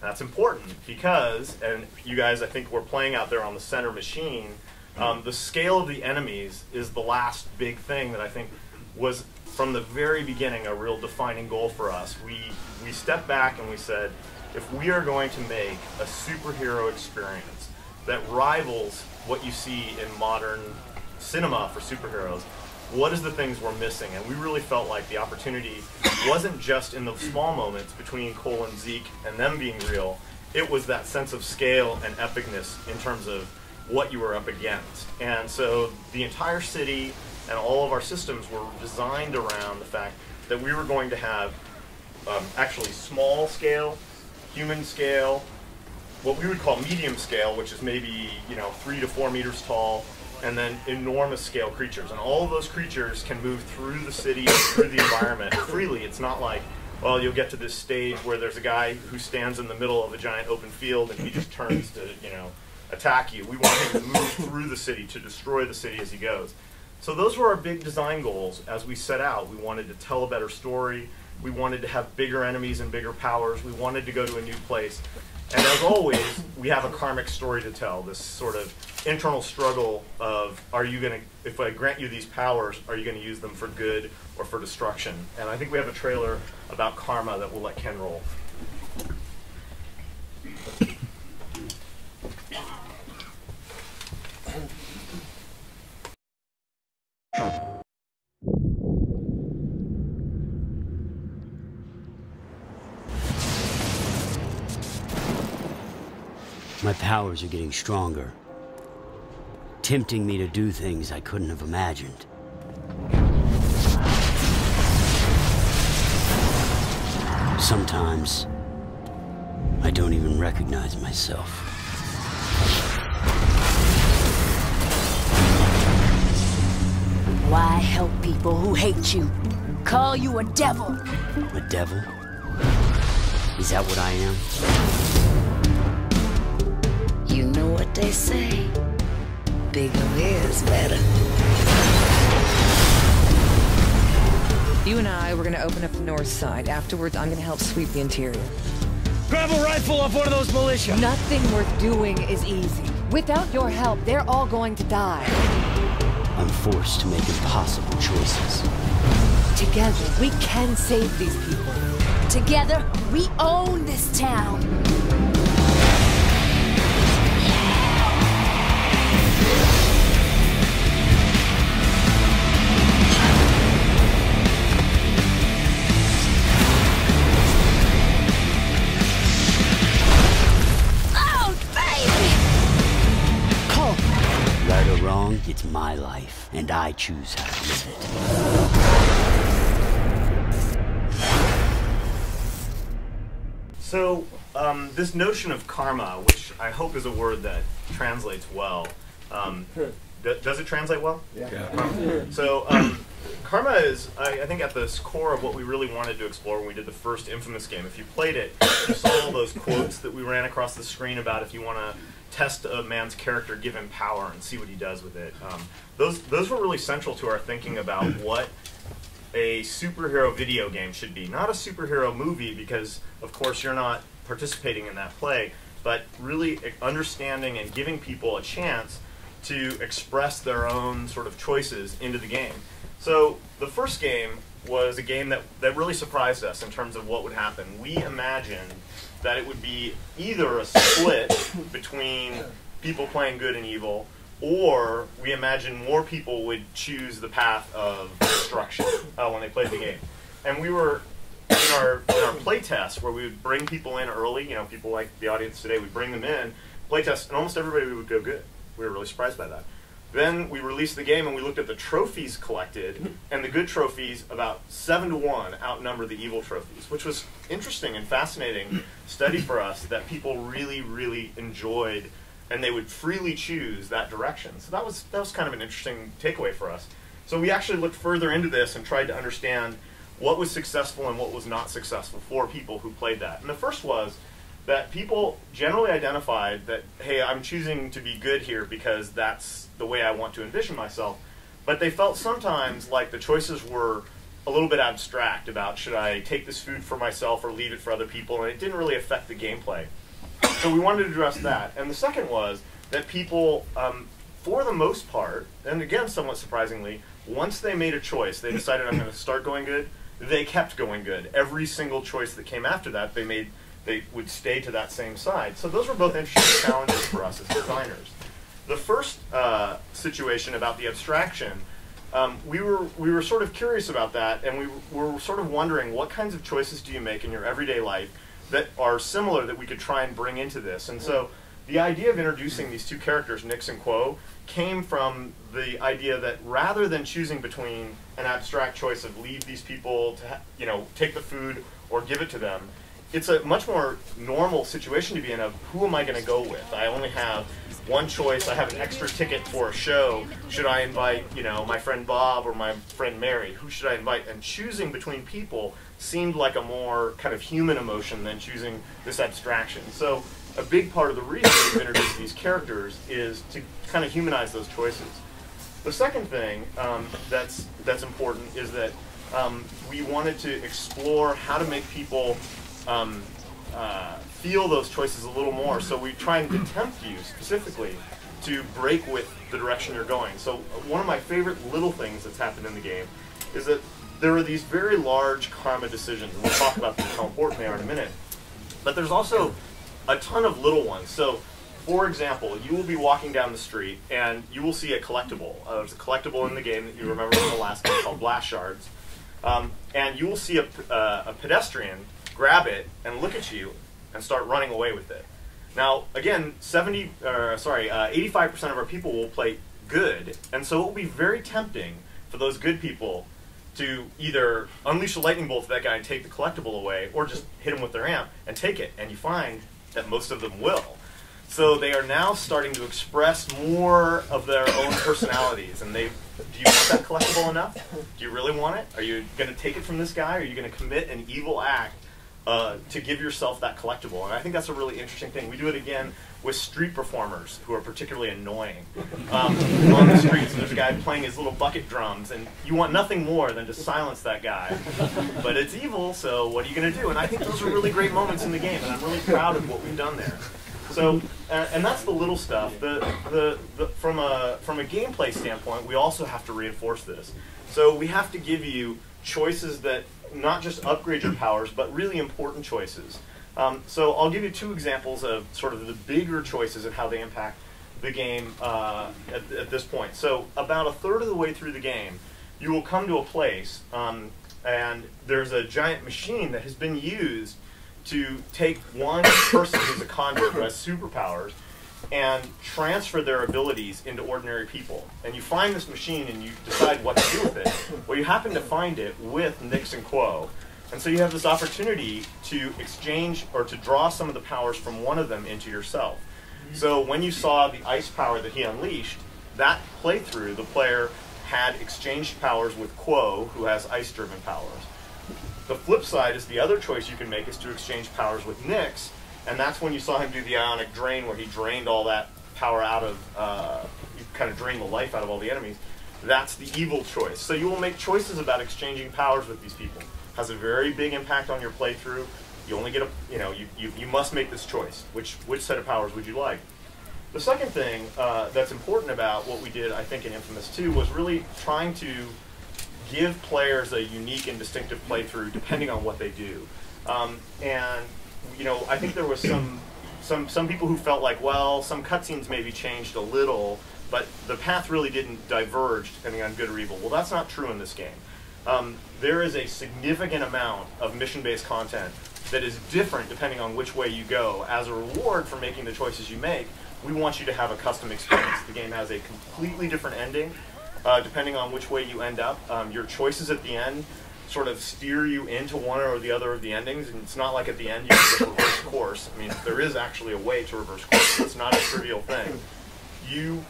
That's important because, and you guys I think were playing out there on the center machine, the scale of the enemies is the last big thing that I think was from the very beginning a real defining goal for us. We stepped back and we said, if we are going to make a superhero experience that rivals what you see in modern cinema for superheroes, what is the things we're missing? And we really felt like the opportunity wasn't just in the small moments between Cole and Zeke and them being real, it was that sense of scale and epicness in terms of what you were up against. And so the entire city and all of our systems were designed around the fact that we were going to have actually small scale, human scale, what we would call medium scale, which is maybe 3 to 4 meters tall, and then enormous scale creatures. And all of those creatures can move through the city, through the environment freely. It's not like, well, you'll get to this stage where there's a guy who stands in the middle of a giant open field and he just turns to, attack you. We want him to move through the city, to destroy the city as he goes. So those were our big design goals as we set out. We wanted to tell a better story. We wanted to have bigger enemies and bigger powers. We wanted to go to a new place. And as always, we have a karmic story to tell, this sort of internal struggle of, if I grant you these powers, are you going to use them for good or for destruction? And I think we have a trailer about karma that we'll let Ken roll. My powers are getting stronger, tempting me to do things I couldn't have imagined. Sometimes, I don't even recognize myself. Why help people who hate you? Call you a devil. A devil? Is that what I am? You know what they say. Bigger is better. You and I, we're gonna open up the north side. Afterwards, I'm gonna help sweep the interior. Grab a rifle off one of those militia! Nothing worth doing is easy. Without your help, they're all going to die. I'm forced to make impossible choices. Together, we can save these people. Together, we own this town. Right or wrong, it's my life, and I choose how to live it. So, this notion of karma, which I hope is a word that translates well, does it translate well? Yeah. So, karma is, I think, at the core of what we really wanted to explore when we did the first Infamous game. If you played it, you saw all those quotes that we ran across the screen about if you want to test a man's character, give him power, and see what he does with it. Those were really central to our thinking about what a superhero video game should be. Not a superhero movie, because, of course, you're not participating in that play, but really understanding and giving people a chance to express their own sort of choices into the game. So the first game was a game that really surprised us in terms of what would happen. We imagined that it would be either a split between people playing good and evil, or we imagined more people would choose the path of destruction when they played the game. And we were, in our play test, where we would bring people in early, people like the audience today, we'd bring them in, play test, and almost everybody would go good. We were really surprised by that. Then we released the game and we looked at the trophies collected, and the good trophies, about 7 to 1, outnumber the evil trophies, which was interesting and fascinating study for us that people really, really enjoyed, and they would freely choose that direction. So that was kind of an interesting takeaway for us. So we actually looked further into this and tried to understand what was successful and what was not successful for people who played that. And the first was that people generally identified that, hey, I'm choosing to be good here because that's the way I want to envision myself. But they felt sometimes like the choices were a little bit abstract about should I take this food for myself or leave it for other people, and it didn't really affect the gameplay. So we wanted to address that. And the second was that people, for the most part, and again somewhat surprisingly, once they made a choice, they decided I'm going to start going good, they kept going good. Every single choice that came after that, they would stay to that same side. So those were both interesting challenges for us as designers. The first situation about the abstraction, we were sort of curious about that, and we were sort of wondering what kinds of choices do you make in your everyday life that are similar that we could try and bring into this. And so the idea of introducing these two characters, Nix and Quo, came from the idea that rather than choosing between an abstract choice of leave these people to take the food or give it to them, it's a much more normal situation to be in of who am I going to go with? I only have one choice. I have an extra ticket for a show. Should I invite, my friend Bob or my friend Mary? Who should I invite? And choosing between people seemed like a more kind of human emotion than choosing this abstraction. So a big part of the reason we've introduced these characters is to kind of humanize those choices. The second thing that's important is that we wanted to explore how to make people feel those choices a little more. So we try and tempt you specifically to break with the direction you're going. So one of my favorite little things that's happened in the game is that there are these very large karma decisions, and we'll talk about how important they are in a minute. But there's also a ton of little ones. So, for example, you will be walking down the street and you will see a collectible. There's a collectible in the game that you remember from the last game called Blast Shards. And you will see a pedestrian grab it and look at you and start running away with it. Now, again, 85% of our people will play good, and so it will be very tempting for those good people to either unleash a lightning bolt at that guy and take the collectible away, or just hit him with their amp and take it. And you find that most of them will. So they are now starting to express more of their own personalities. And do you want that collectible enough? Do you really want it? Are you going to take it from this guy? Or are you going to commit an evil act to give yourself that collectible? And I think that's a really interesting thing. We do it again with street performers who are particularly annoying on the streets. There's a guy playing his little bucket drums, and you want nothing more than to silence that guy. But it's evil, so what are you going to do? And I think those are really great moments in the game, and I'm really proud of what we've done there. So, and that's the little stuff. From a gameplay standpoint, we also have to reinforce this. So we have to give you choices that not just upgrade your powers, but really important choices. So I'll give you two examples of sort of the bigger choices and how they impact the game at this point. So about a third of the way through the game, you will come to a place, and there's a giant machine that has been used to take one person who's a conduit who has superpowers and transfer their abilities into ordinary people. And you find this machine and you decide what to do with it. Well, you happen to find it with Nix and Quo. And so you have this opportunity to exchange or to draw some of the powers from one of them into yourself. So when you saw the ice power that he unleashed, that playthrough, the player had exchanged powers with Quo, who has ice-driven powers. The flip side is the other choice you can make is to exchange powers with Nix, and that's when you saw him do the ionic drain, where he drained all that power out of, he kind of drained the life out of all the enemies. That's the evil choice. So you will make choices about exchanging powers with these people. Has a very big impact on your playthrough. You only get you must make this choice. Which set of powers would you like? The second thing that's important about what we did, I think, in Infamous 2 was really trying to give players a unique and distinctive playthrough depending on what they do. And I think there was some people who felt like, well, some cutscenes maybe changed a little, but the path really didn't diverge depending on good or evil. Well, that's not true in this game. There is a significant amount of mission-based content that is different depending on which way you go. As a reward for making the choices you make, we want you to have a custom experience. The game has a completely different ending depending on which way you end up. Your choices at the end sort of steer you into one or the other of the endings, and it's not like at the end you can just reverse course. I mean, there is actually a way to reverse course. It's not a trivial thing. You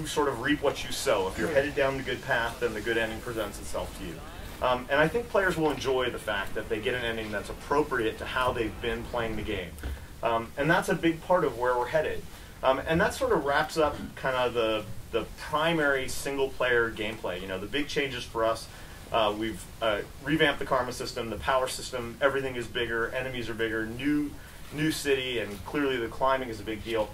sort of reap what you sow. If you're headed down the good path, then the good ending presents itself to you. And I think players will enjoy the fact that they get an ending that's appropriate to how they've been playing the game. And that's a big part of where we're headed. And that sort of wraps up kind of the primary single-player gameplay. The big changes for us We've revamped the karma system, the power system. Everything is bigger. Enemies are bigger. New city, and clearly the climbing is a big deal.